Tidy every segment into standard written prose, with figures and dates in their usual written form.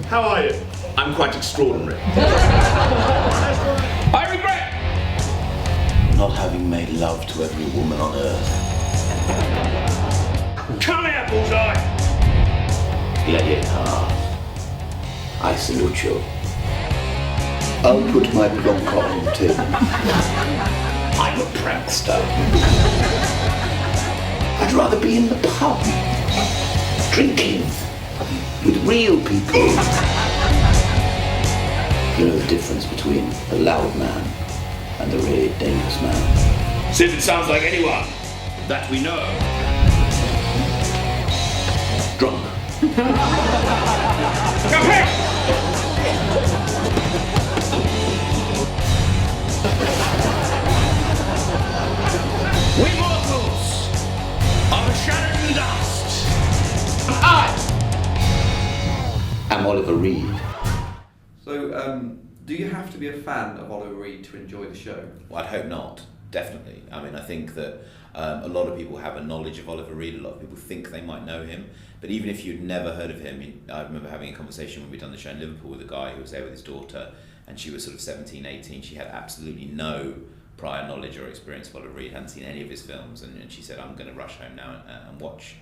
How are you? I'm quite extraordinary. I regret not having made love to every woman on earth. Come here, bullseye! Gladiator, I salute you. I'll put my plonk on the table. I'm a prankster. I'd rather be in the pub, drinking with real people. You know the difference between a loud man and a really dangerous man. See if it sounds like anyone that we know. Drunk. Come here! We mortals are shattered in dust. I'm Oliver Reed. So, do you have to be a fan of Oliver Reed to enjoy the show? Well, I'd hope not, definitely. I mean, I think that a lot of people have a knowledge of Oliver Reed, a lot of people think they might know him, but even if you'd never heard of him, I remember having a conversation when we'd done the show in Liverpool with a guy who was there with his daughter, and she was sort of 17, 18, she had absolutely no prior knowledge or experience of Oliver Reed, hadn't seen any of his films, and she said, I'm going to rush home now and watch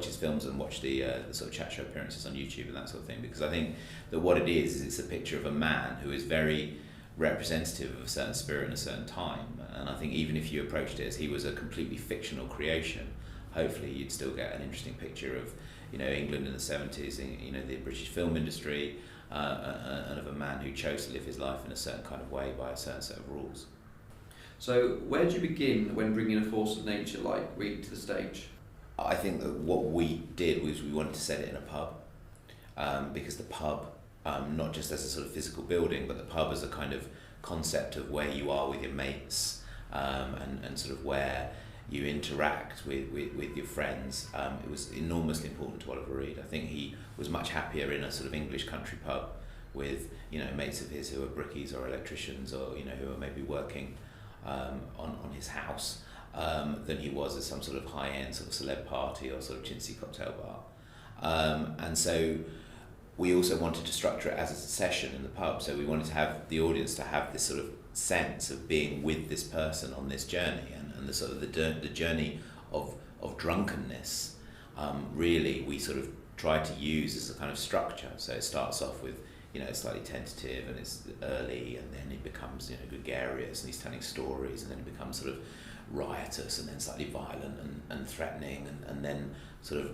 his films and watch the sort of chat show appearances on YouTube and that sort of thing, because I think that what it is it's a picture of a man who is very representative of a certain spirit in a certain time, and I think even if you approached it as he was a completely fictional creation, hopefully you'd still get an interesting picture of, you know, England in the 70s, you know, the British film industry, and of a man who chose to live his life in a certain kind of way by a certain set of rules. So, where did you begin when bringing a force of nature like Reed to the stage? I think that what we did was we wanted to set it in a pub, because the pub, not just as a sort of physical building, but the pub as a kind of concept of where you are with your mates, and sort of where you interact with your friends. It was enormously important to Oliver Reed. I think he was much happier in a sort of English country pub with, you know, mates of his who are brickies or electricians, or, you know, who are maybe working on his house, than he was at some sort of high-end sort of celeb party or sort of chintzy cocktail bar. And so we also wanted to structure it as a session in the pub, so we wanted to have the audience to have this sort of sense of being with this person on this journey, and the sort of the journey of drunkenness. Really, we sort of tried to use as a kind of structure. So it starts off with, you know, it's slightly tentative and it's early, and then it becomes, you know, gregarious, and he's telling stories, and then it becomes sort of riotous, and then slightly violent and threatening, and then sort of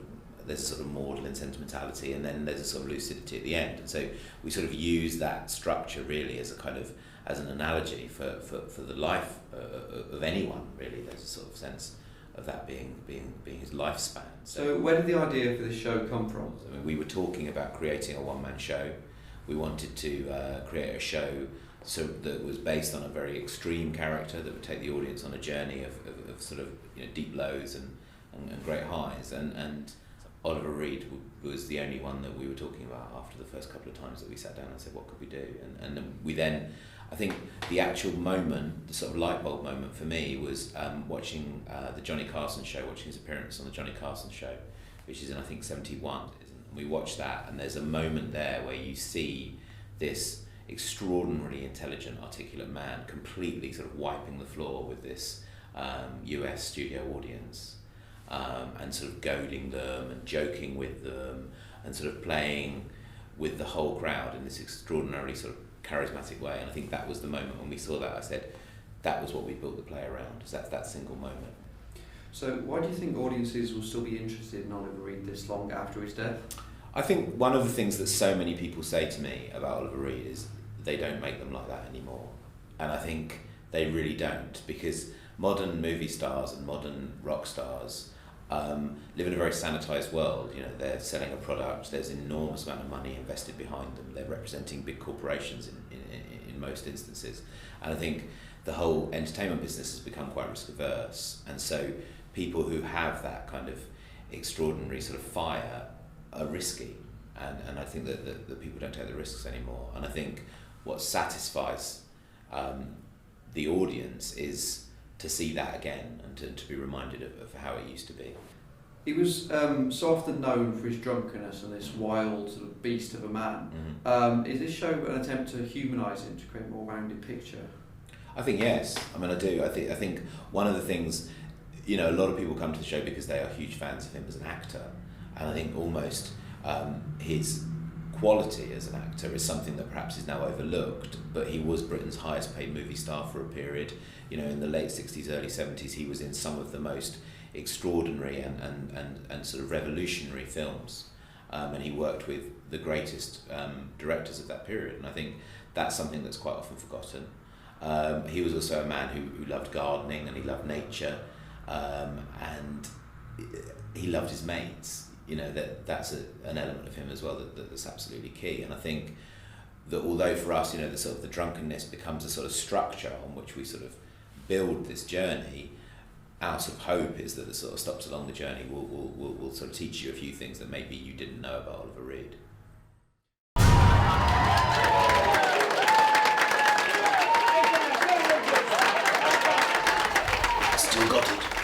there's a sort of maudlin sentimentality, and then there's a sort of lucidity at the end. And so we sort of use that structure really as a kind of, as an analogy for the life of anyone, really. There's a sort of sense of that being his lifespan. So where did the idea for this show come from? I mean, we were talking about creating a one-man show. We wanted to create a show that was based on a very extreme character that would take the audience on a journey of sort of, you know, deep lows and great highs, and Oliver Reed was the only one that we were talking about after the first couple of times that we sat down and said, what could we do? And we then, I think the actual moment, the sort of light bulb moment for me was watching the Johnny Carson show, watching his appearance on the Johnny Carson show, which is in, I think, 71. We watched that, and there's a moment there where you see this extraordinarily intelligent, articulate man completely sort of wiping the floor with this US studio audience, and sort of goading them and joking with them and sort of playing with the whole crowd in this extraordinarily sort of charismatic way. And I think that was the moment when we saw that. I said, that was what we built the play around, is that single moment. So why do you think audiences will still be interested in Oliver Reed this long after his death? I think one of the things that so many people say to me about Oliver Reed is they don't make them like that anymore. And I think they really don't, because modern movie stars and modern rock stars live in a very sanitized world. You know, they're selling a product, there's an enormous amount of money invested behind them, they're representing big corporations in most instances. And I think the whole entertainment business has become quite risk averse, and so people who have that kind of extraordinary sort of fire are risky, and I think that people don't take the risks anymore. And I think what satisfies the audience is to see that again, and to be reminded of how it used to be. He was so often known for his drunkenness and this wild sort of beast of a man. Is this show an attempt to humanise him, to create a more rounded picture? I think yes. I mean, I do. I think one of the things, you know, a lot of people come to the show because they are huge fans of him as an actor, and I think almost his quality as an actor is something that perhaps is now overlooked. But he was Britain's highest paid movie star for a period. You know, in the late 60s, early 70s, he was in some of the most extraordinary and sort of revolutionary films, and he worked with the greatest directors of that period, and I think that's something that's quite often forgotten. He was also a man who loved gardening, and he loved nature, and he loved his mates. You know, that's an element of him as well that's absolutely key. And I think that although for us, you know, the sort of the drunkenness becomes a sort of structure on which we sort of build this journey, our sort of hope is that the sort of stops along the journey will sort of teach you a few things that maybe you didn't know about Oliver Reed. Still got it.